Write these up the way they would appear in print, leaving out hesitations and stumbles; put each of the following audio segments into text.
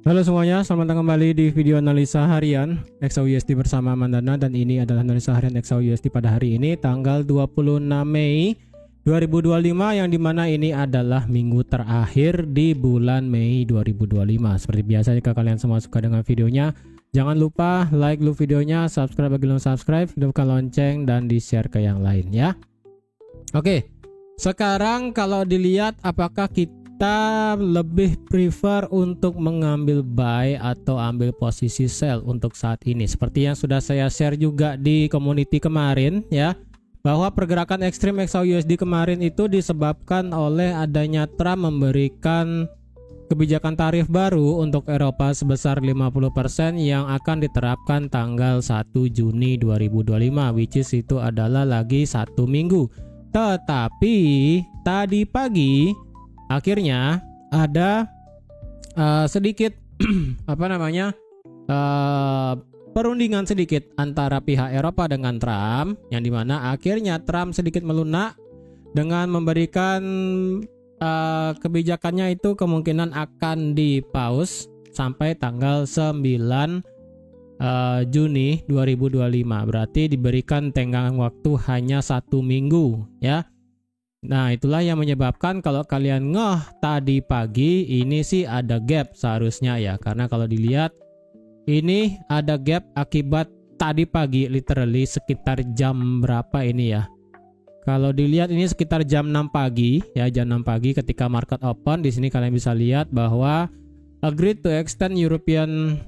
Halo semuanya, selamat datang kembali di video analisa harian XAUUSD bersama Mandana, dan ini adalah analisa harian XAUUSD pada hari ini tanggal 26 Mei 2025, yang dimana ini adalah minggu terakhir di bulan Mei 2025. Seperti biasa, jika kalian semua suka dengan videonya, jangan lupa like dulu videonya, subscribe bagi belum subscribe, hidupkan lonceng, dan di share ke yang lain ya. Oke, sekarang kalau dilihat apakah kita lebih prefer untuk mengambil buy atau ambil posisi sell untuk saat ini. Seperti yang sudah saya share juga di community kemarin ya, bahwa pergerakan ekstrim XAUUSD kemarin itu disebabkan oleh adanya Trump memberikan kebijakan tarif baru untuk Eropa sebesar 50% yang akan diterapkan tanggal 1 Juni 2025, which is itu adalah lagi 1 minggu. Tetapi tadi pagi akhirnya ada sedikit perundingan sedikit antara pihak Eropa dengan Trump, yang dimana akhirnya Trump sedikit melunak dengan memberikan kebijakannya itu kemungkinan akan di-pause sampai tanggal 9 Juni 2025. Berarti diberikan tenggang waktu hanya 1 minggu ya. Nah, itulah yang menyebabkan kalau kalian tadi pagi ini sih ada gap seharusnya ya. Karena kalau dilihat ini ada gap akibat tadi pagi, literally sekitar jam berapa ini ya. Kalau dilihat ini sekitar jam 6 pagi ya, jam 6 pagi ketika market open. Di sini kalian bisa lihat bahwa agreed to extend European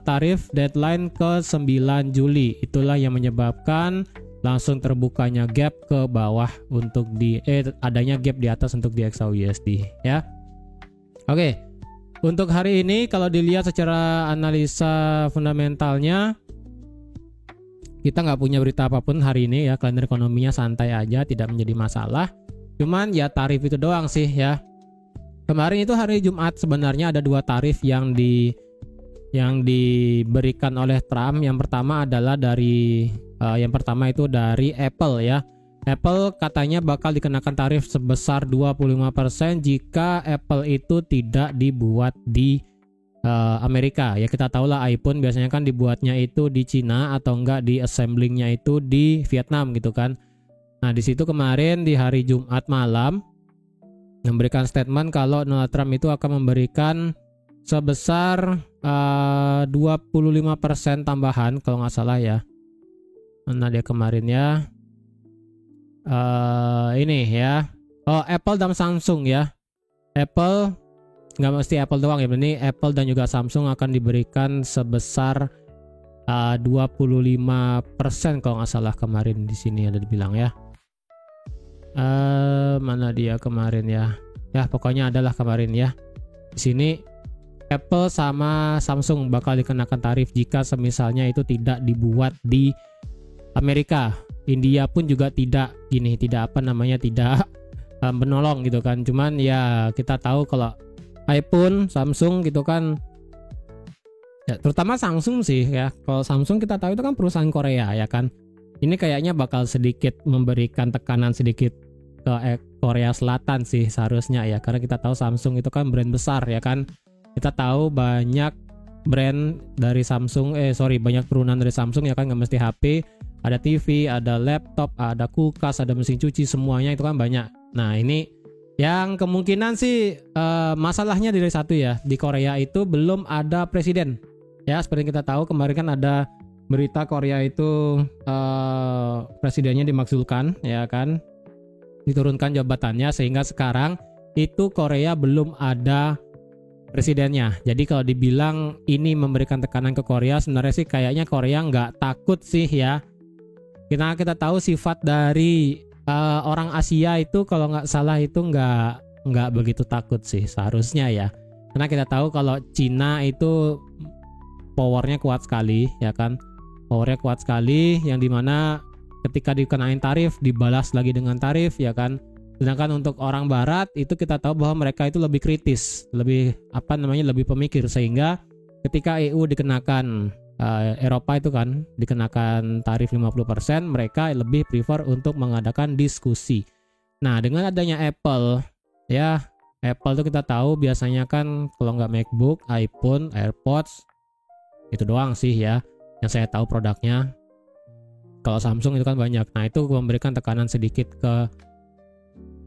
tarif deadline ke 9 Juli. Itulah yang menyebabkan langsung terbukanya gap ke bawah untuk adanya gap di atas untuk di XAUUSD ya. Oke. Untuk hari ini kalau dilihat secara analisa fundamentalnya, kita nggak punya berita apapun hari ini ya. Kalender ekonominya santai aja, tidak menjadi masalah. Cuman ya tarif itu doang sih ya. Kemarin itu hari Jumat sebenarnya ada 2 tarif yang diberikan oleh Trump. Yang pertama adalah dari Apple ya. Apple katanya bakal dikenakan tarif sebesar 25% jika Apple itu tidak dibuat di Amerika. Ya kita tahu lah iPhone biasanya kan dibuatnya itu di Cina atau enggak di assemblingnya itu di Vietnam gitu kan. Nah, di situ kemarin di hari Jumat malam memberikan statement kalau Donald Trump itu akan memberikan sebesar 25% tambahan kalau nggak salah ya. Mana dia kemarin ya, ini ya, Apple dan Samsung ya. Apple nggak mesti Apple doang ya, ini Apple dan juga Samsung akan diberikan sebesar 25% kalau nggak salah kemarin di sini ada dibilang ya. Mana dia kemarin ya, pokoknya adalah kemarin ya. Di sini Apple sama Samsung bakal dikenakan tarif jika semisalnya itu tidak dibuat di Amerika. India pun juga tidak menolong gitu kan. Cuman ya kita tahu kalau iPhone, Samsung gitu kan ya, terutama Samsung sih ya. Kalau Samsung kita tahu itu kan perusahaan Korea ya kan. Ini kayaknya bakal sedikit memberikan tekanan sedikit ke Korea Selatan sih seharusnya ya, karena kita tahu Samsung itu kan brand besar ya kan. Kita tahu banyak brand dari Samsung, banyak turunan dari Samsung ya kan, nggak mesti HP, ada TV, ada laptop, ada kulkas, ada mesin cuci, semuanya itu kan banyak. Nah, ini yang kemungkinan sih masalahnya dari satu ya, di Korea itu belum ada presiden. Ya, seperti kita tahu kemarin kan ada berita Korea itu presidennya dimakzulkan ya kan, diturunkan jabatannya, sehingga sekarang itu Korea belum ada presidennya. Jadi kalau dibilang ini memberikan tekanan ke Korea, sebenarnya sih kayaknya Korea nggak takut sih ya. Kita tahu sifat dari orang Asia itu kalau nggak salah itu nggak begitu takut sih seharusnya ya. Karena kita tahu kalau Cina itu powernya kuat sekali ya kan. Powernya kuat sekali, yang dimana ketika dikenain tarif dibalas lagi dengan tarif ya kan. Sedangkan untuk orang barat itu kita tahu bahwa mereka itu lebih kritis, lebih pemikir, sehingga ketika EU dikenakan Eropa itu kan dikenakan tarif 50%, mereka lebih prefer untuk mengadakan diskusi. Nah, dengan adanya Apple ya, Apple tuh kita tahu biasanya kan kalau nggak MacBook, iPhone, AirPods, itu doang sih ya yang saya tahu produknya. Kalau Samsung itu kan banyak. Nah itu memberikan tekanan sedikit ke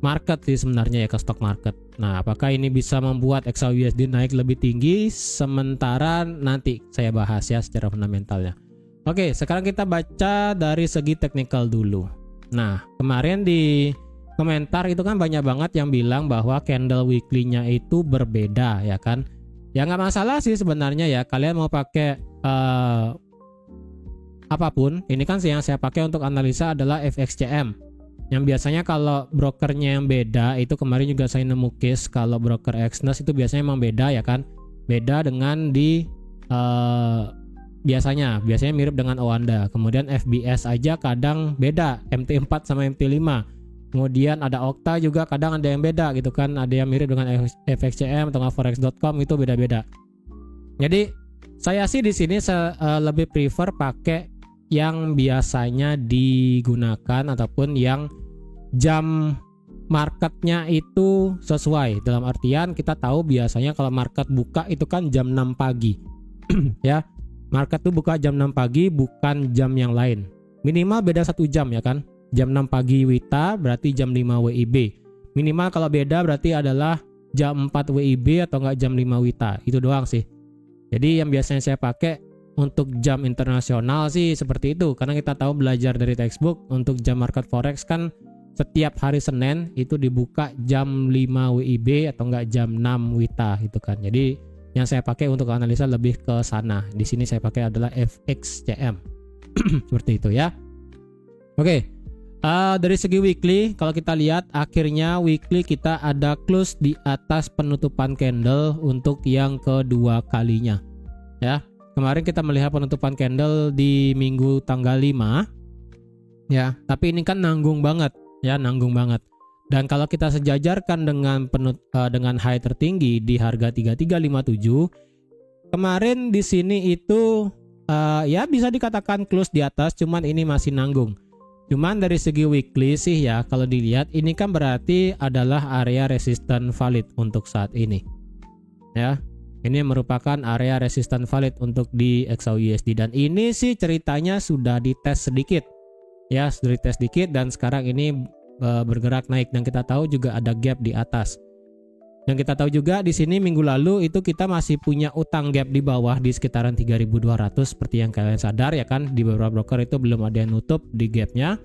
market sih sebenarnya ya, ke stock market. Nah apakah ini bisa membuat XAUUSD naik lebih tinggi? Sementara nanti saya bahas ya secara fundamentalnya. Oke, sekarang kita baca dari segi teknikal dulu. Nah kemarin di komentar itu kan banyak banget yang bilang bahwa candle weekly-nya itu berbeda ya kan. Ya nggak masalah sih sebenarnya ya, kalian mau pakai apapun. Ini kan yang saya pakai untuk analisa adalah FXCM, yang biasanya kalau brokernya yang beda. Itu kemarin juga saya nemu case kalau broker Exness itu biasanya emang beda ya kan, beda dengan di biasanya mirip dengan Oanda. Kemudian FBS aja kadang beda, MT4 sama MT5. Kemudian ada Okta juga kadang ada yang beda gitu kan, ada yang mirip dengan FXCM atau forex.com, itu beda-beda. Jadi saya sih di sini lebih prefer pakai yang biasanya digunakan ataupun yang jam marketnya itu sesuai. Dalam artian kita tahu biasanya kalau market buka itu kan jam 6 pagi ya, market tuh buka jam 6 pagi bukan jam yang lain, minimal beda 1 jam ya kan. Jam 6 pagi WITA berarti jam 5 WIB. Minimal kalau beda berarti adalah jam 4 WIB atau enggak jam 5 WITA. Itu doang sih. Jadi yang biasanya saya pakai untuk jam internasional sih seperti itu. Karena kita tahu belajar dari textbook untuk jam market forex kan setiap hari Senin itu dibuka jam 5 WIB atau enggak jam 6 WITA gitu kan. Jadi yang saya pakai untuk analisa lebih ke sana. Di sini saya pakai adalah FXCM. Seperti itu ya. Oke. Dari segi weekly, kalau kita lihat akhirnya weekly kita ada close di atas penutupan candle untuk yang kedua kalinya ya. Kemarin kita melihat penutupan candle di minggu tanggal 5 ya, tapi ini kan nanggung banget ya, nanggung banget. Dan kalau kita sejajarkan dengan high tertinggi di harga 3357 kemarin di sini itu ya bisa dikatakan close di atas, cuman ini masih nanggung. Cuman dari segi weekly sih ya, kalau dilihat ini kan berarti adalah area resistance valid untuk saat ini ya. Ini merupakan area resistance valid untuk di XAUUSD, dan ini sih ceritanya sudah dites sedikit ya, sudah dites sedikit dan sekarang ini bergerak naik. Dan kita tahu juga ada gap di atas. Dan kita tahu juga di sini minggu lalu itu kita masih punya utang gap di bawah di sekitaran 3.200 seperti yang kalian sadar ya kan. Di beberapa broker itu belum ada yang nutup di gapnya.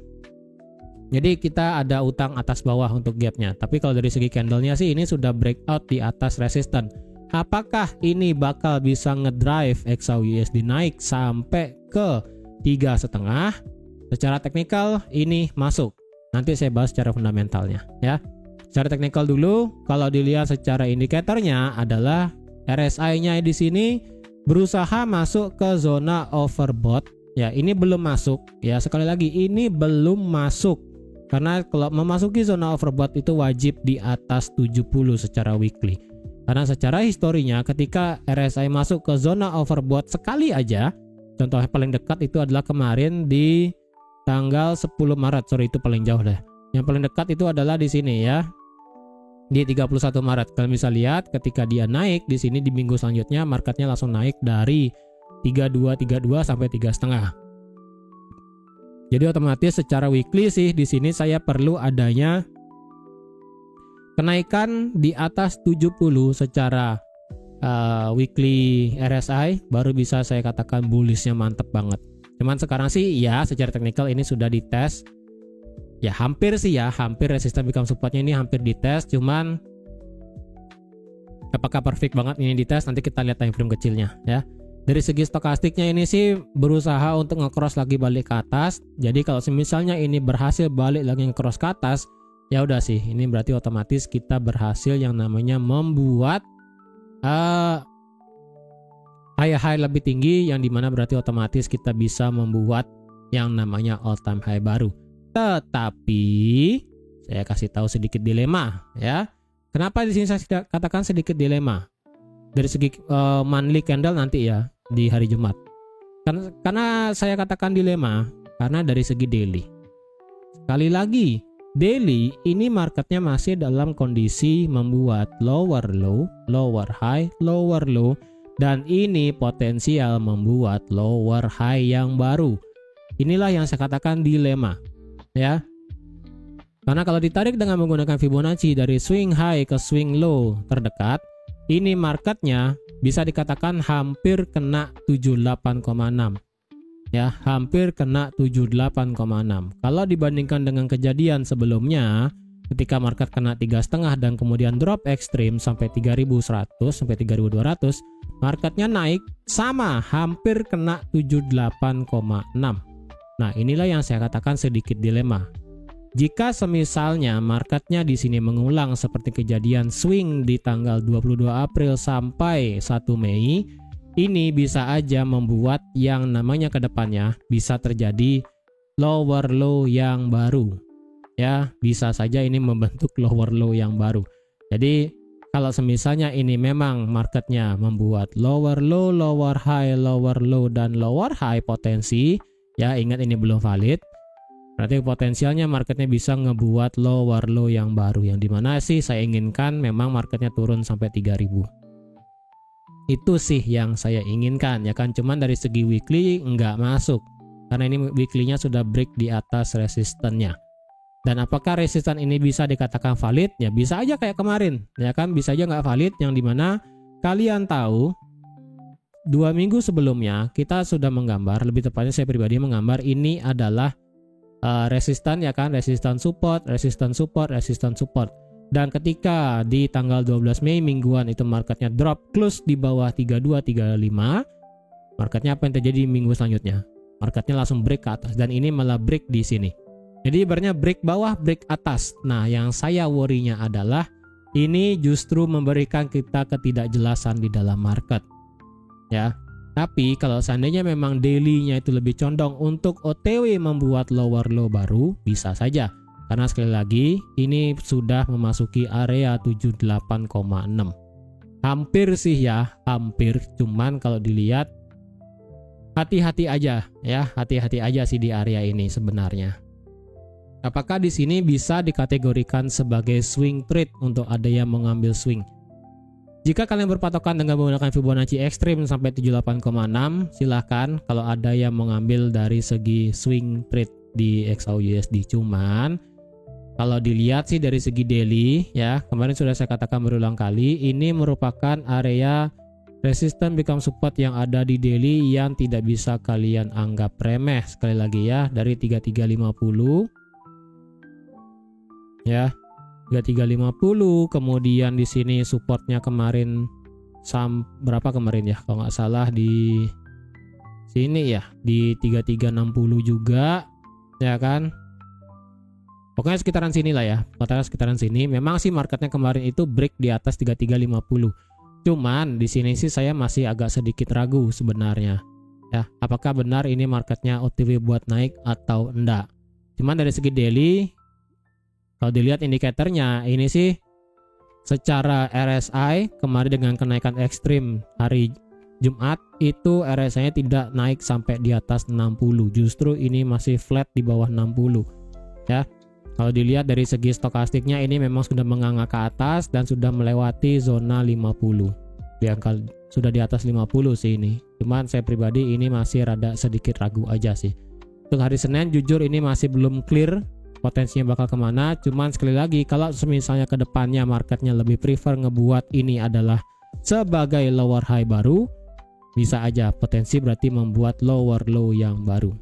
Jadi kita ada utang atas bawah untuk gapnya. Tapi kalau dari segi candlenya sih ini sudah breakout di atas resisten. Apakah ini bakal bisa ngedrive XAUUSD naik sampai ke 3,5? Secara teknikal ini masuk. Nanti saya bahas secara fundamentalnya ya. Secara teknikal dulu, kalau dilihat secara indikatornya adalah RSI-nya di sini berusaha masuk ke zona overbought. Ya, ini belum masuk. Ya, sekali lagi ini belum masuk. Karena kalau memasuki zona overbought itu wajib di atas 70 secara weekly. Karena secara historinya ketika RSI masuk ke zona overbought sekali aja, contoh paling dekat itu adalah kemarin di tanggal 10 Maret. Sorry, itu paling jauh deh. Yang paling dekat itu adalah di sini ya. Di 31 Maret. Kalian bisa lihat ketika dia naik di sini di minggu selanjutnya marketnya langsung naik dari 32 sampai 3,5. Jadi otomatis secara weekly sih di sini saya perlu adanya kenaikan di atas 70 secara weekly RSI baru bisa saya katakan bullishnya mantep banget. Cuman sekarang sih ya secara teknikal ini sudah dites. Ya hampir sih ya, hampir resisten become supportnya ini hampir dites, cuman apakah perfect banget ini dites, nanti kita lihat time frame kecilnya ya. Dari segi stokastiknya ini sih berusaha untuk nge-cross lagi balik ke atas. Jadi kalau misalnya ini berhasil balik lagi nge-cross ke atas, ya udah sih, ini berarti otomatis kita berhasil yang namanya membuat high lebih tinggi, yang dimana berarti otomatis kita bisa membuat yang namanya all time high baru. Tetapi saya kasih tahu sedikit dilema ya. Kenapa di sini saya katakan sedikit dilema? Dari segi monthly candle nanti ya di hari Jumat. Karena saya katakan dilema karena dari segi daily. Sekali lagi daily ini marketnya masih dalam kondisi membuat lower low, lower high, lower low, dan ini potensial membuat lower high yang baru. Inilah yang saya katakan dilema, ya. Karena kalau ditarik dengan menggunakan Fibonacci dari swing high ke swing low terdekat, ini marketnya bisa dikatakan hampir kena 78,6. Ya, hampir kena 78,6. Kalau dibandingkan dengan kejadian sebelumnya, ketika market kena 3,5 dan kemudian drop ekstrim sampai 3.100 sampai 3.200, marketnya naik sama, hampir kena 78,6. Nah, inilah yang saya katakan sedikit dilema. Jika semisalnya marketnya di sini mengulang seperti kejadian swing di tanggal 22 April sampai 1 Mei, ini bisa aja membuat yang namanya kedepannya bisa terjadi lower low yang baru. Ya, bisa saja ini membentuk lower low yang baru. Jadi, kalau semisalnya ini memang marketnya membuat lower low, lower high, lower low, dan lower high potensi, ya ingat ini belum valid. Berarti potensialnya marketnya bisa ngebuat lower low yang baru, yang dimana sih saya inginkan memang marketnya turun sampai 3.000. Itu sih yang saya inginkan, ya kan. Cuman dari segi weekly nggak masuk, karena ini weekly-nya sudah break di atas resistannya. Dan apakah resistan ini bisa dikatakan valid? Ya bisa aja kayak kemarin, ya kan, bisa aja nggak valid, yang dimana kalian tahu 2 minggu sebelumnya kita sudah menggambar, lebih tepatnya saya pribadi menggambar ini adalah resistan, ya kan, resistan support, resistan support, resistan support. Dan ketika di tanggal 12 Mei mingguan itu marketnya drop close di bawah 32, 35, marketnya apa yang terjadi minggu selanjutnya? Marketnya langsung break ke atas, dan ini malah break di sini. Jadi ibaratnya break bawah, break atas. Nah, yang saya worry-nya adalah ini justru memberikan kita ketidakjelasan di dalam market. Ya. Tapi kalau seandainya memang daily-nya itu lebih condong untuk OTW membuat lower low baru, bisa saja. Karena sekali lagi, ini sudah memasuki area 78,6. Hampir sih ya, hampir. Cuman kalau dilihat, hati-hati aja ya, hati-hati aja sih di area ini sebenarnya. Apakah di sini bisa dikategorikan sebagai swing trade untuk ada yang mengambil swing? Jika kalian berpatokan dengan menggunakan Fibonacci ekstrim sampai 78,6, silahkan kalau ada yang mengambil dari segi swing trade di XAUUSD. Cuman kalau dilihat sih dari segi daily, ya kemarin sudah saya katakan berulang kali, ini merupakan area resistance become support yang ada di daily yang tidak bisa kalian anggap remeh. Sekali lagi ya, dari 3350 ya, 3350, kemudian di sini supportnya kemarin berapa kemarin ya, kalau nggak salah di sini ya, di 3360 juga, ya kan. Pokoknya sekitaran sini lah ya, pokoknya sekitaran sini. Memang sih marketnya kemarin itu break di atas 3350. Cuman di sini sih saya masih agak sedikit ragu sebenarnya. Ya, apakah benar ini marketnya OTW buat naik atau enggak? Cuman dari segi daily, kalau dilihat indikatornya, ini sih secara RSI kemarin dengan kenaikan ekstrim hari Jumat itu RSI-nya tidak naik sampai di atas 60. Justru ini masih flat di bawah 60. Ya. Kalau dilihat dari segi stokastiknya ini memang sudah menganga ke atas dan sudah melewati zona 50. Sudah di atas 50 sih ini. Cuman saya pribadi ini masih rada sedikit ragu aja sih. Untuk hari Senin jujur ini masih belum clear potensinya bakal kemana. Cuman sekali lagi, kalau misalnya ke depannya marketnya lebih prefer ngebuat ini adalah sebagai lower high baru, bisa aja potensi berarti membuat lower low yang baru.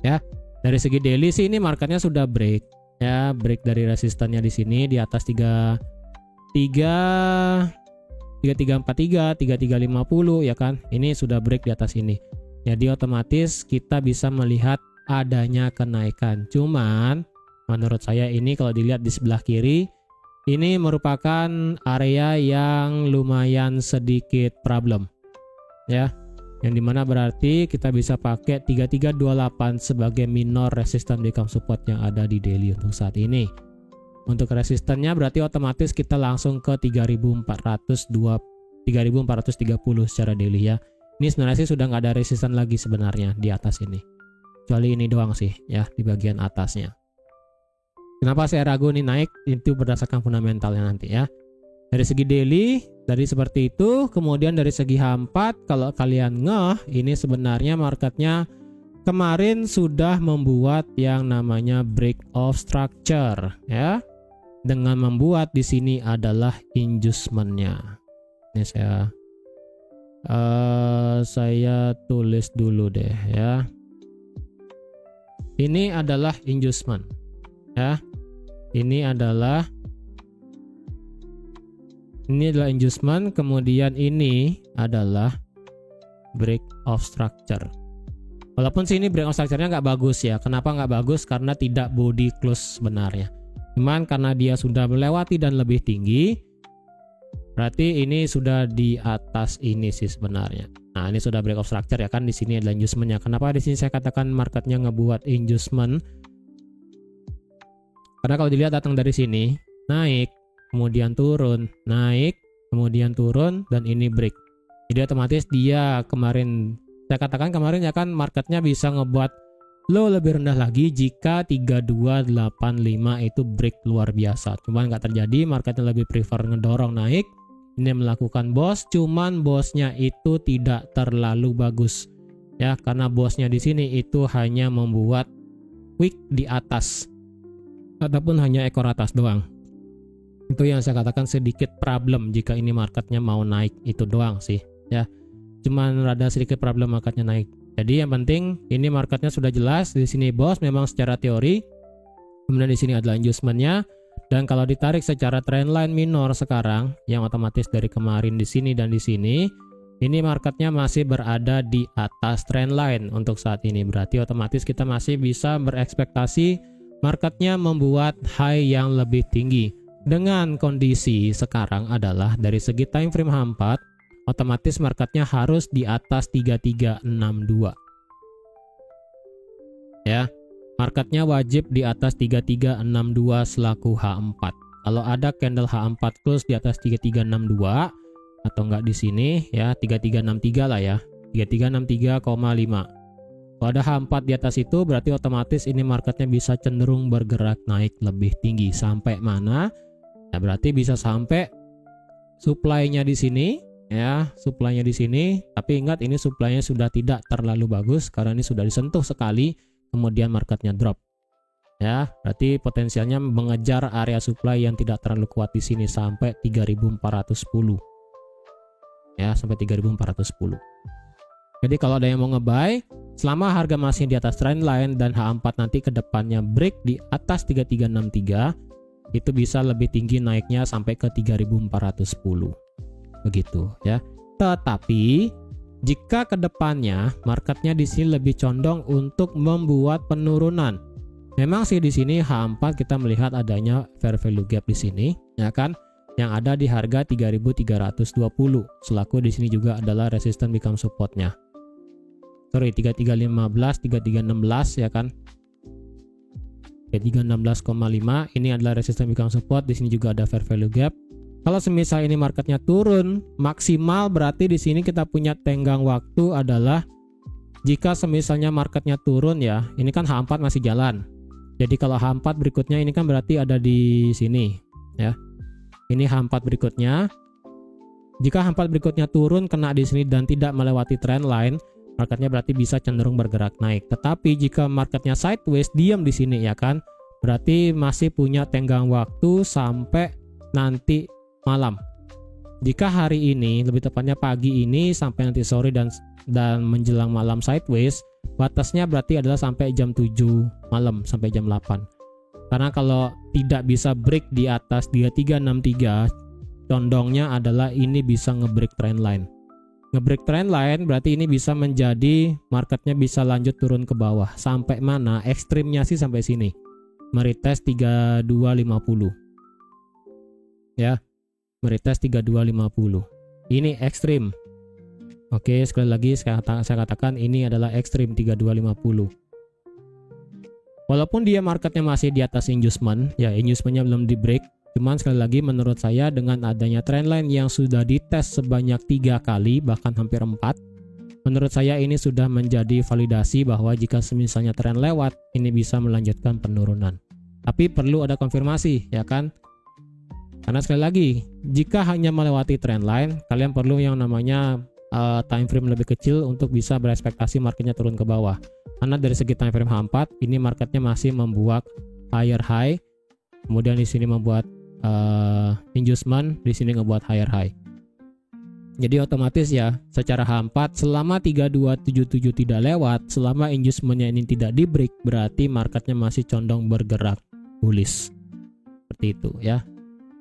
Ya, dari segi daily sih ini marketnya sudah break, ya break dari resistannya di sini di atas 3343, 3350, ya kan. Ini sudah break di atas ini. Jadi otomatis kita bisa melihat adanya kenaikan. Cuman menurut saya ini kalau dilihat di sebelah kiri, ini merupakan area yang lumayan sedikit problem, ya, yang dimana berarti kita bisa pakai 3328 sebagai minor resistance become support yang ada di daily untuk saat ini. Untuk resistannya berarti otomatis kita langsung ke 3430 secara daily ya. Ini sebenarnya sih sudah nggak ada resisten lagi sebenarnya di atas ini. Kecuali ini doang sih ya di bagian atasnya. Kenapa saya ragu ini naik? Itu berdasarkan fundamentalnya nanti ya. Dari segi daily, dari seperti itu. Kemudian dari segi H4, kalau kalian ini sebenarnya marketnya kemarin sudah membuat yang namanya break of structure ya. Dengan membuat di sini adalah inducement-nya. Ini saya tulis dulu deh ya. Ini adalah inducement ya. Ini adalah inducement, kemudian ini adalah break of structure. Walaupun sini break of structure-nya nggak bagus ya. Kenapa nggak bagus? Karena tidak body close sebenarnya. Cuman karena dia sudah melewati dan lebih tinggi, berarti ini sudah di atas ini sih sebenarnya. Nah, ini sudah break of structure ya kan. Di sini adalah inducement-nya. Kenapa di sini saya katakan marketnya ngebuat inducement? Karena kalau dilihat datang dari sini, naik, kemudian turun, naik, kemudian turun, dan ini break. Jadi otomatis dia kemarin, saya katakan kemarin ya kan, marketnya bisa ngebuat low lebih rendah lagi jika 3285 itu break luar biasa. Cuman nggak terjadi, marketnya lebih prefer ngedorong naik. Ini melakukan boss, cuman bossnya itu tidak terlalu bagus. Ya, karena bossnya di sini itu hanya membuat wick di atas. Ataupun hanya ekor atas doang. Itu yang saya katakan sedikit problem jika ini marketnya mau naik, itu doang sih ya. Cuman rada sedikit problem marketnya naik. Jadi yang penting ini marketnya sudah jelas di sini bos memang secara teori. Kemudian di sini adalah inducement-nya, dan kalau ditarik secara trendline minor sekarang yang otomatis dari kemarin di sini dan di sini, ini marketnya masih berada di atas trendline untuk saat ini. Berarti otomatis kita masih bisa berekspektasi marketnya membuat high yang lebih tinggi. Dengan kondisi sekarang adalah dari segi time frame H4, otomatis marketnya harus di atas 3362. Ya, marketnya wajib di atas 3362 selaku H4. Kalau ada candle H4 close di atas 3362 atau enggak di sini ya, 3363 lah ya, 3363,5. Kalau ada H4 di atas itu berarti otomatis ini marketnya bisa cenderung bergerak naik lebih tinggi. Sampai mana? Ya berarti bisa sampai supply-nya di sini ya, supply-nya di sini. Tapi ingat ini supply-nya sudah tidak terlalu bagus karena ini sudah disentuh sekali kemudian marketnya drop. Ya, berarti potensialnya mengejar area supply yang tidak terlalu kuat di sini sampai 3410. Ya, sampai 3410. Jadi kalau ada yang mau nge-buy, selama harga masih di atas trendline dan H4 nanti ke depannya break di atas 3363, itu bisa lebih tinggi naiknya sampai ke 3410. Begitu ya. Tetapi jika ke depannya marketnya di sini lebih condong untuk membuat penurunan. Memang sih di sini H4 kita melihat adanya fair value gap di sini, ya kan? Yang ada di harga 3320. Selaku di sini juga adalah resistance become supportnya. Sorry, 3315, 3316 ya kan. 316,5 ini adalah resistance become support, di sini juga ada fair value gap. Kalau semisal ini marketnya turun maksimal, berarti di sini kita punya tenggang waktu adalah jika semisalnya marketnya turun ya, ini kan H4 masih jalan. Jadi kalau H4 berikutnya ini kan berarti ada di sini ya. Ini H4 berikutnya. Jika H4 berikutnya turun kena di sini dan tidak melewati trend line, marketnya berarti bisa cenderung bergerak naik. Tetapi jika marketnya sideways diam di sini ya kan, berarti masih punya tenggang waktu sampai nanti malam. Jika hari ini, lebih tepatnya pagi ini sampai nanti sore dan menjelang malam sideways, batasnya berarti adalah sampai jam 7 malam sampai jam 8. Karena kalau tidak bisa break di atas 3363, condongnya adalah ini bisa ngebreak trend line. Ngebreak trend line berarti ini bisa menjadi marketnya bisa lanjut turun ke bawah. Sampai mana? Ekstrimnya sih sampai sini. Meretest 3250. Ya. Meretest 3250. Ini ekstrim. Oke, sekali lagi saya katakan ini adalah ekstrim 3250. Walaupun dia marketnya masih di atas inducement, ya inducementnya belum di break. Cuman sekali lagi menurut saya dengan adanya trendline yang sudah dites sebanyak 3 kali bahkan hampir 4, menurut saya ini sudah menjadi validasi bahwa jika misalnya tren lewat ini bisa melanjutkan penurunan. Tapi perlu ada konfirmasi, ya kan? Karena sekali lagi, jika hanya melewati trendline, kalian perlu yang namanya time frame lebih kecil untuk bisa berekspektasi marketnya turun ke bawah. Karena dari segi time frame H4, ini marketnya masih membuat higher high, kemudian di sini membuat inducement, di sini ngebuat higher high. Jadi otomatis ya, secara H4 selama 3277 tidak lewat, selama inducementnya ini tidak di break, berarti marketnya masih condong bergerak bullish. Seperti itu ya.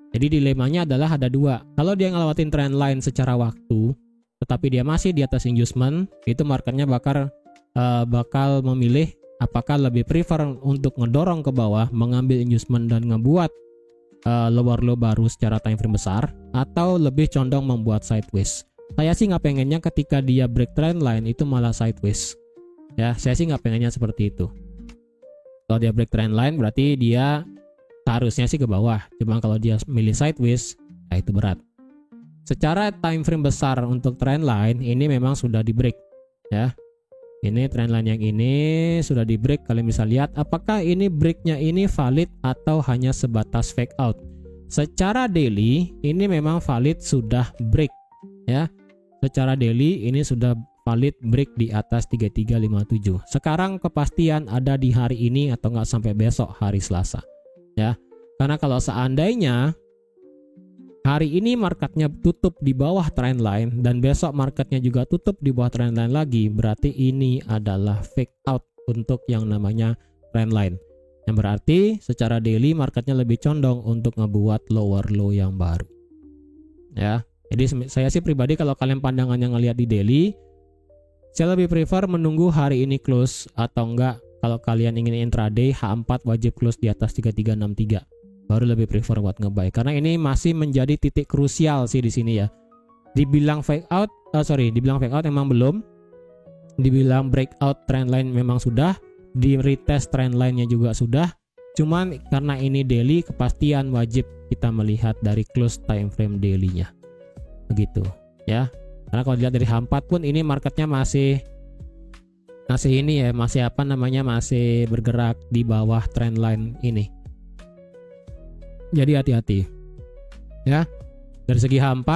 Jadi dilemanya adalah ada dua. Kalau dia ngelewatin trendline secara waktu, tetapi dia masih di atas inducement, itu marketnya bakal memilih apakah lebih prefer untuk ngedorong ke bawah, mengambil inducement dan ngebuat lower low baru secara time frame besar, atau lebih condong membuat sideways. Saya sih nggak pengennya ketika dia break trendline itu malah sideways. Ya, saya sih nggak pengennya seperti itu. Kalau dia break trendline berarti dia seharusnya sih ke bawah. Cuma kalau dia milih sideways, ya itu berat. Secara time frame besar untuk trendline ini memang sudah di break ya. Ini trendline yang ini sudah di break. Kalian bisa lihat apakah ini breaknya ini valid atau hanya sebatas fake out. Secara daily ini memang valid sudah break ya. Secara daily ini sudah valid break di atas 3357. Sekarang kepastian ada di hari ini atau nggak sampai besok hari Selasa. Ya, karena kalau seandainya hari ini marketnya tutup di bawah trendline dan besok marketnya juga tutup di bawah trendline lagi, berarti ini adalah fake out untuk yang namanya trendline. Yang berarti secara daily marketnya lebih condong untuk ngebuat lower low yang baru. Ya, jadi saya sih pribadi kalau kalian pandangannya ngelihat di daily, saya lebih prefer menunggu hari ini close atau enggak. Kalau kalian ingin intraday, H4 wajib close di atas 3363. Baru lebih prefer buat nge-buy. Karena ini masih menjadi titik krusial sih di sini ya. Dibilang fake out, dibilang fake out memang belum. Dibilang breakout trendline memang sudah. Di retest trendline-nya juga sudah. Cuman karena ini daily, kepastian wajib kita melihat dari close time frame daily-nya. Begitu ya. Karena kalau dilihat dari H4 pun ini marketnya masih ini ya, masih bergerak di bawah trendline ini. Jadi hati-hati ya. Dari segi H4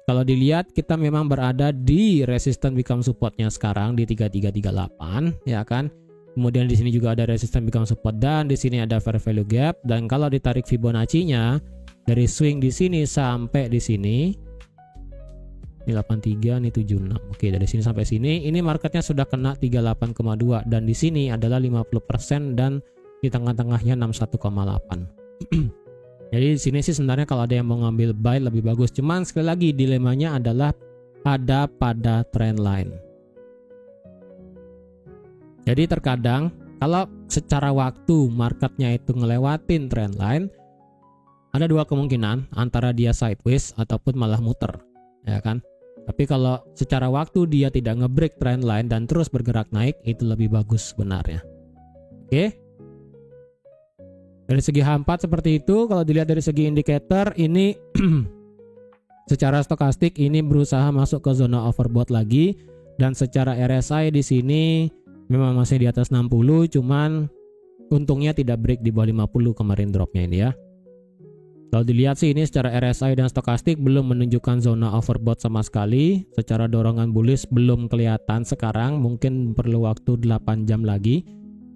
kalau dilihat kita memang berada di resistance become supportnya sekarang di 3338 ya kan. Kemudian di sini juga ada resistance become support dan di sini ada fair value gap, dan kalau ditarik Fibonacci-nya dari swing di sini sampai di sini, ini 83, ini 76. Oke, dari sini sampai sini ini marketnya sudah kena 38,2 dan di sini adalah 50% dan di tengah-tengahnya 61,8. Jadi di sini sih sebenarnya kalau ada yang mau ngambil buy lebih bagus. Cuman sekali lagi dilemanya adalah ada pada trendline. Jadi terkadang kalau secara waktu marketnya itu ngelewatin trendline, ada dua kemungkinan, antara dia sideways ataupun malah muter, ya kan? Tapi kalau secara waktu dia tidak ngebreak trendline dan terus bergerak naik, itu lebih bagus sebenarnya. Oke. Dari segi H4 seperti itu. Kalau dilihat dari segi indikator ini secara stokastik ini berusaha masuk ke zona overbought lagi, dan secara RSI di sini memang masih di atas 60, cuman untungnya tidak break di bawah 50 kemarin dropnya ini ya. Kalau dilihat sih ini secara RSI dan stokastik belum menunjukkan zona overbought sama sekali. Secara dorongan bullish belum kelihatan sekarang, mungkin perlu waktu 8 jam lagi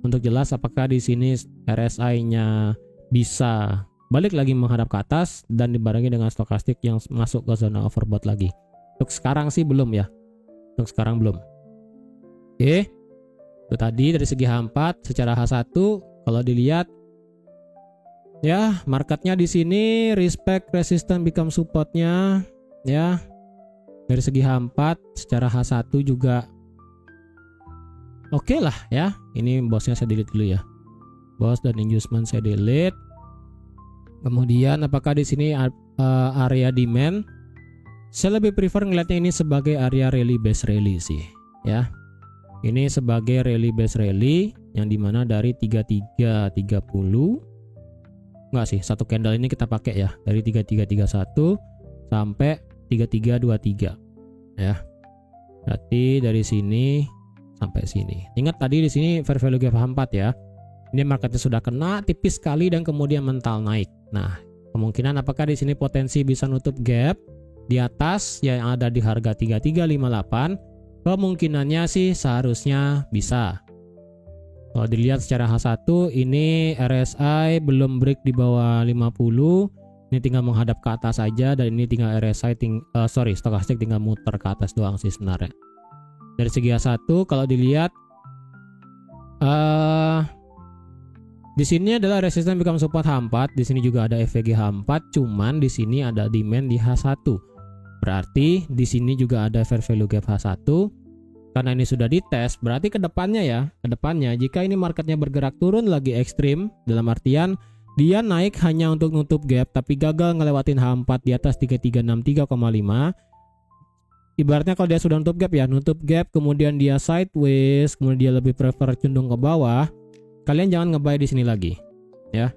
untuk jelas apakah di sini RSI-nya bisa balik lagi menghadap ke atas dan dibarengi dengan stokastik yang masuk ke zona overbought lagi. Untuk sekarang sih belum ya. Untuk sekarang belum. Oke. Itu tadi dari segi H4. Secara H1 kalau dilihat ya, marketnya di sini respect resistance become supportnya ya. Dari segi H4 secara H1 juga oke lah ya. Ini bosnya saya delete dulu ya. Bos dan inducement saya delete. Kemudian apakah di sini area demand? Saya lebih prefer ngeliatnya ini sebagai area rally base rally sih ya. Ini sebagai rally base rally yang dimana dari 3330 enggak sih, satu candle ini kita pakai ya, dari 3331 sampai 3323 ya. Berarti dari sini sampai sini. Ingat tadi di sini fair value gap H4 ya. Ini marketnya sudah kena tipis sekali dan kemudian mental naik. Nah, kemungkinan apakah di sini potensi bisa nutup gap di atas yang ada di harga 3358? Kemungkinannya sih seharusnya bisa. Kalau dilihat secara H1 ini RSI belum break di bawah 50. Ini tinggal menghadap ke atas saja dan ini tinggal RSI stokastik tinggal muter ke atas doang sih sebenarnya. Dari segi H1 kalau dilihat di sini adalah resisten become support H4, di sini juga ada FVG H4, cuman di sini ada demand di H1. Berarti di sini juga ada fair value gap H1. Karena ini sudah dites, berarti kedepannya jika ini marketnya bergerak turun lagi ekstrim, dalam artian dia naik hanya untuk nutup gap tapi gagal ngelewatin H4 di atas 3363,5. Ibaratnya kalau dia sudah nutup gap kemudian dia sideways, kemudian dia lebih prefer condong ke bawah, kalian jangan nge-buy di sini lagi ya.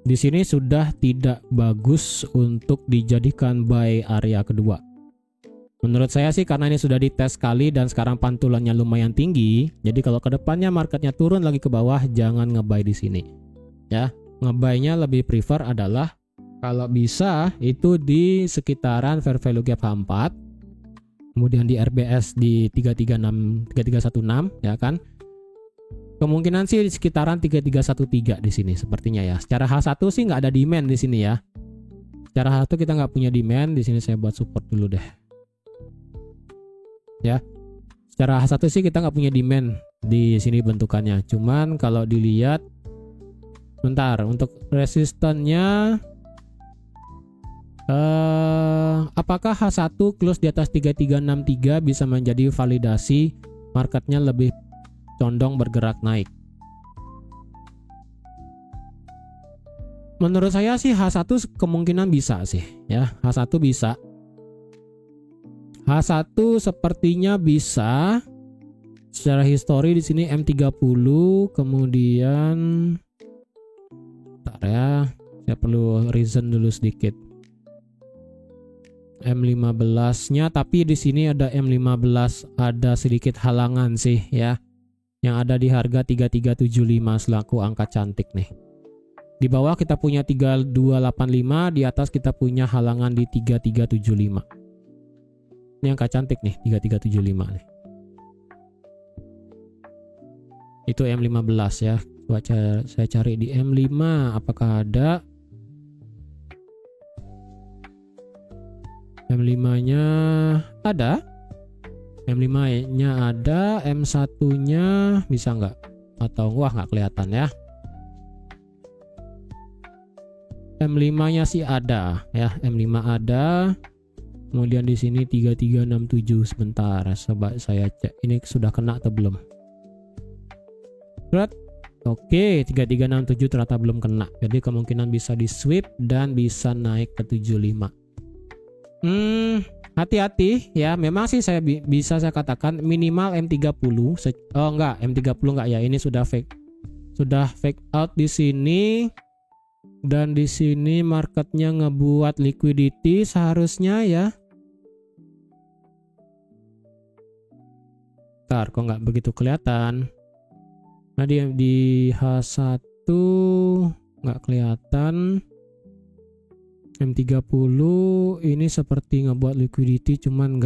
Di sini sudah tidak bagus untuk dijadikan buy area kedua. Menurut saya sih karena ini sudah dites sekali dan sekarang pantulannya lumayan tinggi, jadi kalau kedepannya marketnya turun lagi ke bawah jangan nge-buy di sini ya. Nge-buy-nya lebih prefer adalah kalau bisa itu di sekitaran fair value gap H4, kemudian di RBS di 3316 ya kan. Kemungkinan sih di sekitaran 3313 di sini sepertinya ya. Secara H1 sih nggak ada demand di sini ya. Secara H1 kita nggak punya demand di sini, saya buat support dulu deh. Ya. Secara H1 sih kita nggak punya demand di sini bentukannya. Cuman kalau dilihat bentar, untuk resistannya apakah H1 close di atas 3363 bisa menjadi validasi marketnya lebih condong bergerak naik? Menurut saya sih H1 kemungkinan bisa sih ya. H1 bisa. H1 sepertinya bisa. Secara histori di sini M30, kemudian bentar ya, saya perlu reason dulu sedikit. M15-nya, tapi di sini ada M15 ada sedikit halangan sih ya. Yang ada di harga 3375 selaku angka cantik nih. Di bawah kita punya 3285, di atas kita punya halangan di 3375. Ini angka cantik nih, 3375 nih. Itu M15 ya. Coba saya cari di M5 apakah ada. M5-nya ada. M5-nya ada, M1-nya bisa nggak? Atau wah nggak kelihatan ya. M5-nya sih ada ya, M5 ada. Kemudian di sini 3367 sebentar. Coba saya cek ini sudah kena atau belum. Berat. Oke, 3367 ternyata belum kena. Jadi kemungkinan bisa di sweep dan bisa naik ke 75. Hati-hati ya. Memang sih saya bisa saya katakan minimal M30. Oh enggak, M30 enggak ya. Ini sudah fake out di sini. Dan di sini marketnya ngebuat liquidity seharusnya ya. Bentar, kok nggak begitu kelihatan. Nah di H1 nggak kelihatan. M30 ini seperti ngebuat liquidity cuman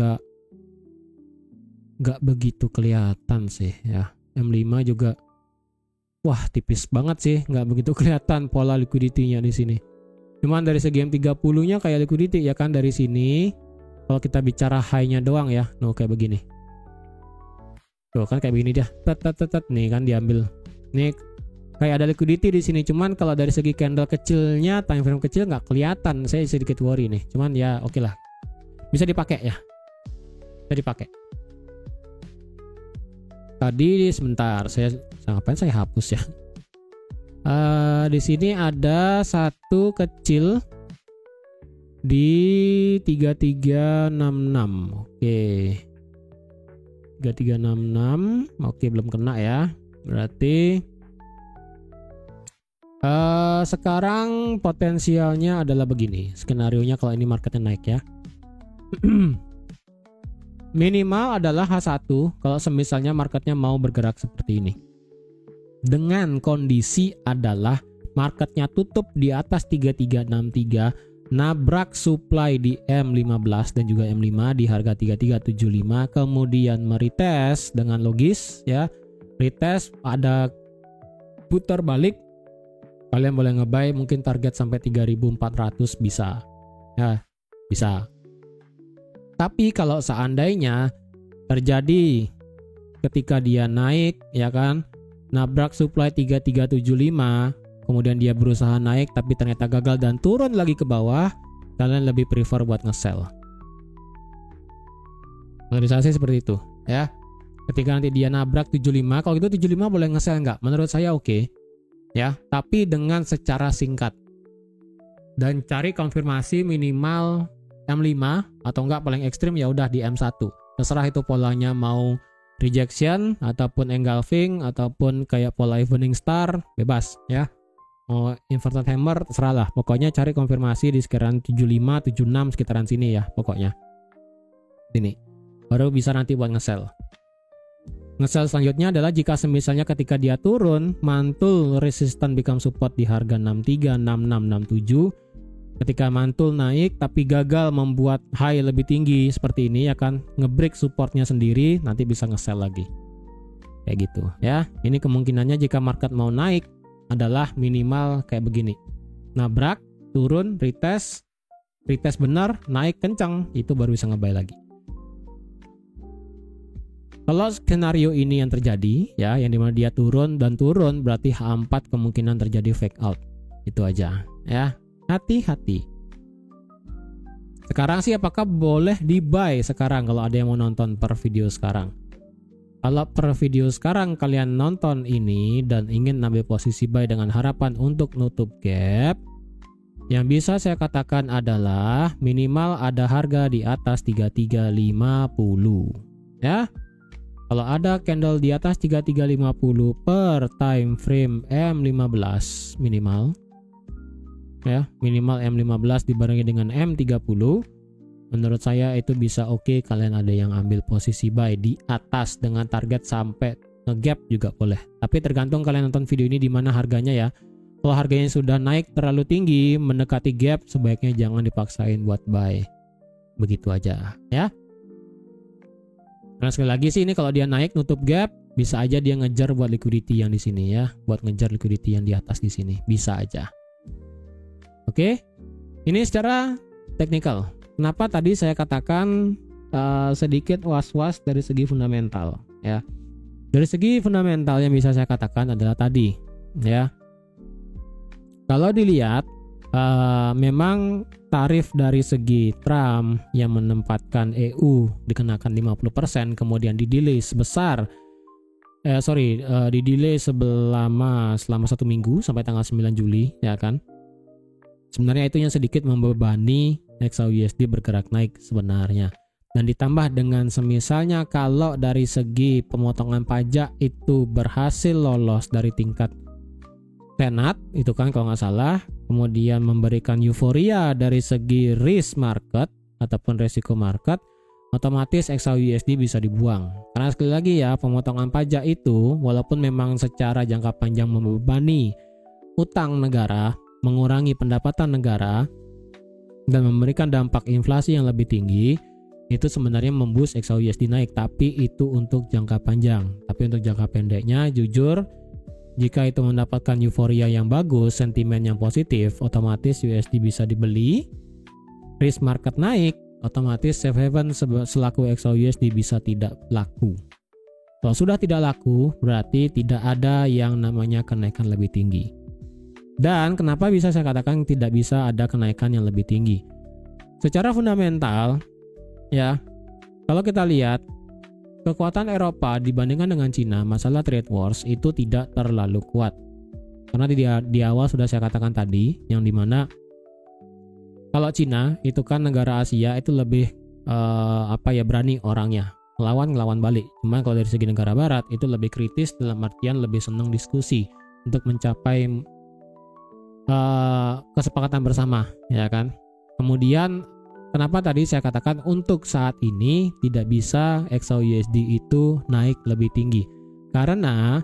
nggak begitu kelihatan sih ya. M5 juga wah tipis banget sih, nggak begitu kelihatan pola liquidity-nya di sini. Cuman dari segi M30-nya kayak liquidity ya kan dari sini. Kalau kita bicara high-nya doang ya, kayak begini. Tuh kan kayak begini dia. Nih kan diambil. Nih kayak ada liquidity di sini. Cuman kalau dari segi candle kecilnya, time frame kecil nggak kelihatan. Saya sedikit worry nih. Cuman ya oke lah. Bisa dipakai ya. Bisa dipakai. Tadi sebentar ngapain saya hapus ya. Di sini ada satu kecil di 3366. Oke. 3366. Oke, belum kena ya. Berarti sekarang potensialnya adalah begini. Skenarionya kalau ini marketnya naik ya. Minimal adalah H1 kalau semisalnya marketnya mau bergerak seperti ini. dengan kondisi adalah marketnya tutup di atas 3363, nabrak supply di M15 dan juga M5 di harga 3375, kemudian meretest dengan logis ya, retest ada putar balik, kalian boleh ngebuy mungkin target sampai 3400 bisa ya, bisa. Tapi kalau seandainya terjadi ketika dia naik ya kan, nabrak supply 3375, kemudian dia berusaha naik tapi ternyata gagal dan turun lagi ke bawah, kalian lebih prefer buat nge-sell. Organisasi seperti itu ya. Ketika nanti dia nabrak 75, kalau gitu 75 boleh nge-sell nggak? Menurut saya oke. Ya, tapi dengan secara singkat. Dan cari konfirmasi minimal M5 atau enggak paling ekstrim ya udah di M1. Terserah itu polanya mau rejection ataupun engulfing ataupun kayak pola evening star, bebas ya. Mau inverted hammer terserah lah. Pokoknya cari konfirmasi di sekitaran 75, 76 sekitaran sini ya pokoknya. Sini. Baru bisa nanti buat nge-sell. Nge-sell selanjutnya adalah jika misalnya ketika dia turun, mantul resistant become support di harga 63, 66, 67. Ketika mantul naik tapi gagal membuat high lebih tinggi seperti ini ya kan, nge-break supportnya sendiri, nanti bisa nge-sell lagi. Kayak gitu ya. Ini kemungkinannya jika market mau naik adalah minimal kayak begini. Nabrak, turun, retest benar, naik kencang, itu baru bisa nge-buy lagi. Kalau skenario ini yang terjadi ya, yang dimana dia turun dan turun, berarti H4 kemungkinan terjadi fake out. Itu aja ya. Hati-hati. Sekarang sih apakah boleh di buy sekarang kalau ada yang mau nonton per video sekarang? Kalau per video sekarang kalian nonton ini dan ingin ambil posisi buy dengan harapan untuk nutup gap, yang bisa saya katakan adalah minimal ada harga di atas 3350 ya. Kalau ada candle di atas 3350 per time frame M15 minimal ya, minimal M15 dibarengi dengan M30, menurut saya itu bisa oke. Kalian ada yang ambil posisi buy di atas dengan target sampai nge-gap juga boleh. Tapi tergantung kalian nonton video ini di mana harganya ya. Kalau harganya sudah naik terlalu tinggi mendekati gap, sebaiknya jangan dipaksain buat buy. Begitu aja ya. Karena sekali lagi sih ini kalau dia naik nutup gap, bisa aja dia ngejar buat liquidity yang di sini ya, buat ngejar liquidity yang di atas di sini, bisa aja. Oke, ini secara teknikal. Kenapa tadi saya katakan sedikit was-was dari segi fundamental ya. Dari segi fundamental yang bisa saya katakan adalah tadi ya. Kalau dilihat memang tarif dari segi Trump yang menempatkan EU dikenakan 50%, kemudian didelay sebesar didelay selama 1 minggu sampai tanggal 9 Juli ya kan. Sebenarnya itu yang sedikit membebani XAUUSD bergerak naik sebenarnya. Dan ditambah dengan semisalnya kalau dari segi pemotongan pajak itu berhasil lolos dari tingkat Senat, itu kan kalau nggak salah, kemudian memberikan euforia dari segi risk market ataupun resiko market, otomatis XAUUSD bisa dibuang. Karena sekali lagi ya, pemotongan pajak itu walaupun memang secara jangka panjang membebani utang negara, mengurangi pendapatan negara, dan memberikan dampak inflasi yang lebih tinggi, itu sebenarnya memboost XAUUSD naik, tapi itu untuk jangka panjang. Tapi untuk jangka pendeknya, jujur, jika itu mendapatkan euforia yang bagus, sentimen yang positif, otomatis USD bisa dibeli, risk market naik, otomatis safe haven selaku XAUUSD bisa tidak laku. Kalau sudah tidak laku, berarti tidak ada yang namanya kenaikan lebih tinggi. Dan kenapa bisa saya katakan tidak bisa ada kenaikan yang lebih tinggi? Secara fundamental, ya, kalau kita lihat kekuatan Eropa dibandingkan dengan Cina, masalah trade wars itu tidak terlalu kuat. Karena di awal sudah saya katakan tadi, yang dimana kalau Cina itu kan negara Asia itu lebih berani orangnya, ngelawan balik. Cuma kalau dari segi negara Barat itu lebih kritis, dalam artian lebih senang diskusi untuk mencapai kesepakatan bersama, ya kan. Kemudian kenapa tadi saya katakan untuk saat ini tidak bisa XAUUSD itu naik lebih tinggi? Karena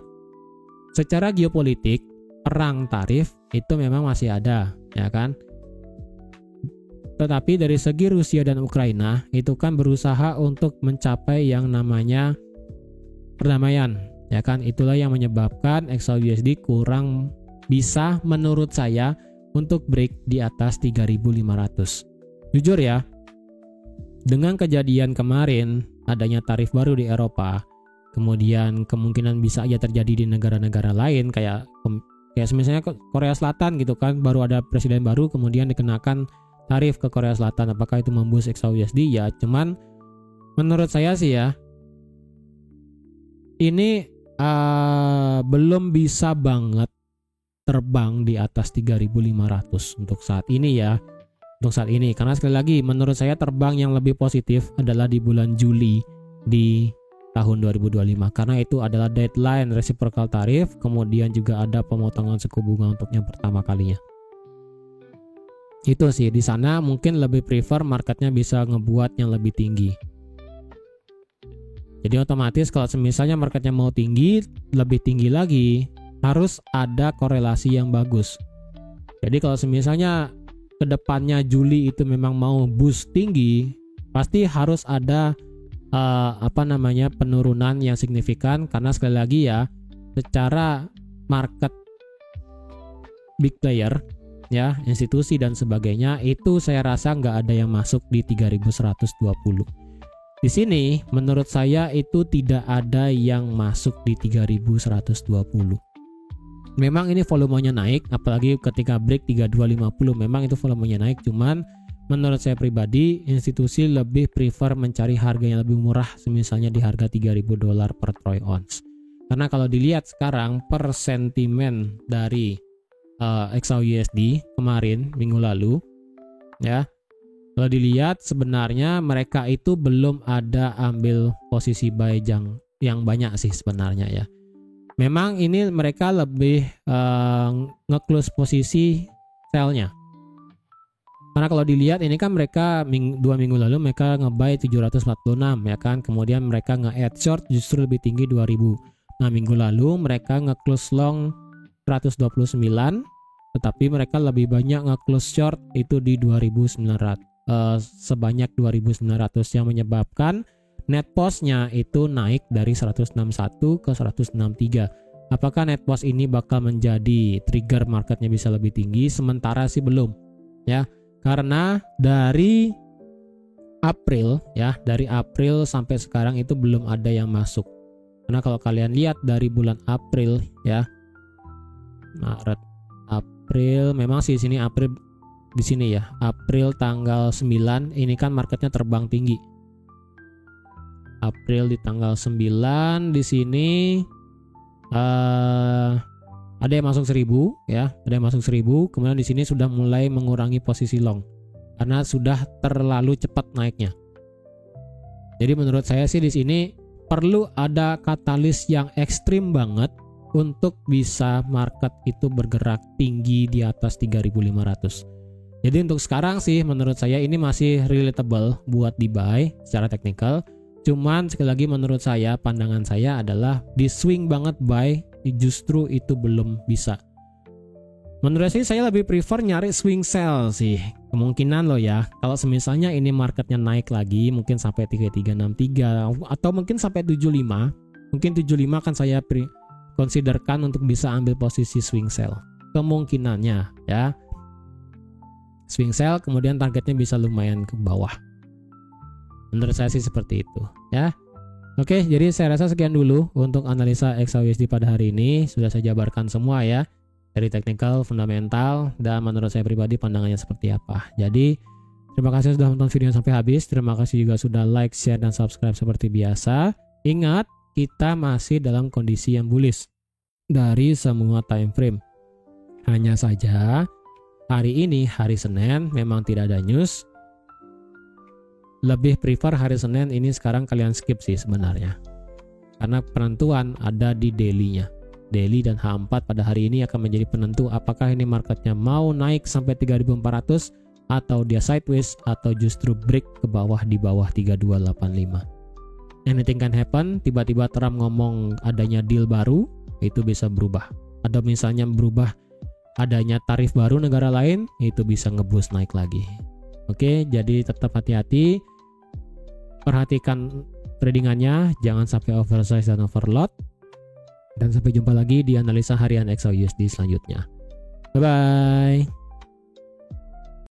secara geopolitik perang tarif itu memang masih ada, ya kan? Tetapi dari segi Rusia dan Ukraina itu kan berusaha untuk mencapai yang namanya perdamaian, ya kan? Itulah yang menyebabkan XAUUSD kurang bisa menurut saya untuk break di atas 3.500. Jujur ya, dengan kejadian kemarin adanya tarif baru di Eropa, kemudian kemungkinan bisa aja terjadi di negara-negara lain kayak misalnya Korea Selatan gitu kan, baru ada presiden baru kemudian dikenakan tarif ke Korea Selatan, apakah itu memboost XAUUSD? Ya, cuman menurut saya sih ya, ini belum bisa banget terbang di atas 3.500 untuk saat ini ya. Untuk saat ini, karena sekali lagi menurut saya terbang yang lebih positif adalah di bulan Juli di tahun 2025, karena itu adalah deadline reciprocal tarif, kemudian juga ada pemotongan suku bunga untuk yang pertama kalinya. Itu sih, di sana mungkin lebih prefer marketnya bisa ngebuat yang lebih tinggi. Jadi otomatis kalau misalnya marketnya mau tinggi, lebih tinggi lagi, harus ada korelasi yang bagus. Jadi kalau misalnya kedepannya Juli itu memang mau boost tinggi, pasti harus ada penurunan yang signifikan, karena sekali lagi ya, secara market big player ya, institusi dan sebagainya, itu saya rasa nggak ada yang masuk di 3.120. Di sini menurut saya itu tidak ada yang masuk di 3.120. Memang ini volumenya naik, apalagi ketika break 3250 memang itu volumenya naik, cuman menurut saya pribadi institusi lebih prefer mencari harga yang lebih murah, misalnya di harga $3.000 per troy ounce. Karena kalau dilihat sekarang per sentimen dari XAUUSD kemarin minggu lalu ya, kalau dilihat sebenarnya mereka itu belum ada ambil posisi buy yang banyak sih sebenarnya ya. Memang ini mereka lebih nge-close posisi sell-nya. Karena kalau dilihat ini kan mereka 2 minggu lalu mereka nge-buy 746 ya kan, kemudian mereka nge-add short justru lebih tinggi 2000. Nah, minggu lalu mereka nge-close long 129, tetapi mereka lebih banyak nge-close short itu di 2900, sebanyak 2900, yang menyebabkan net postnya itu naik dari 161 ke 163. Apakah net post ini bakal menjadi trigger marketnya bisa lebih tinggi? Sementara sih belum ya, karena dari April sampai sekarang itu belum ada yang masuk. Karena kalau kalian lihat dari bulan April ya, Maret, April, memang sih sini April di sini ya, April tanggal 9 ini kan marketnya terbang tinggi. April di tanggal 9 di sini ada yang masuk 1000 ya, ada yang masuk 1000, kemudian di sini sudah mulai mengurangi posisi long karena sudah terlalu cepat naiknya. Jadi menurut saya sih di sini perlu ada katalis yang ekstrim banget untuk bisa market itu bergerak tinggi di atas 3.500. Jadi untuk sekarang sih menurut saya ini masih relatable buat di buy secara teknikal. Cuman sekali lagi menurut saya, pandangan saya adalah di swing banget buy justru itu belum bisa. Menurut saya lebih prefer nyari swing sell sih. Kemungkinan loh ya, kalau misalnya ini marketnya naik lagi mungkin sampai 3363 atau mungkin sampai 75. Mungkin 75 kan saya considerkan untuk bisa ambil posisi swing sell. Kemungkinannya ya. Swing sell kemudian targetnya bisa lumayan ke bawah. Menurut saya sih seperti itu ya. Oke, jadi saya rasa sekian dulu untuk analisa XAUUSD pada hari ini. Sudah saya jabarkan semua ya, dari teknikal, fundamental, dan menurut saya pribadi pandangannya seperti apa. Jadi terima kasih sudah nonton video sampai habis. Terima kasih juga sudah like, share, dan subscribe seperti biasa. Ingat, kita masih dalam kondisi yang bullish dari semua time frame. Hanya saja hari ini, hari Senin, memang tidak ada news. Lebih prefer hari Senin ini sekarang kalian skip sih sebenarnya. Karena penentuan ada di daily-nya. Daily dan H4 pada hari ini akan menjadi penentu apakah ini marketnya mau naik sampai 3.400 atau dia sideways atau justru break ke bawah di bawah 3285. Anything can happen, tiba-tiba Trump ngomong adanya deal baru itu bisa berubah. Ada misalnya berubah adanya tarif baru negara lain, itu bisa ngeboost naik lagi. Oke, jadi tetap hati-hati, perhatikan tradingannya, jangan sampai oversize dan overload. Dan sampai jumpa lagi di analisa harian XAUSD selanjutnya. Bye bye.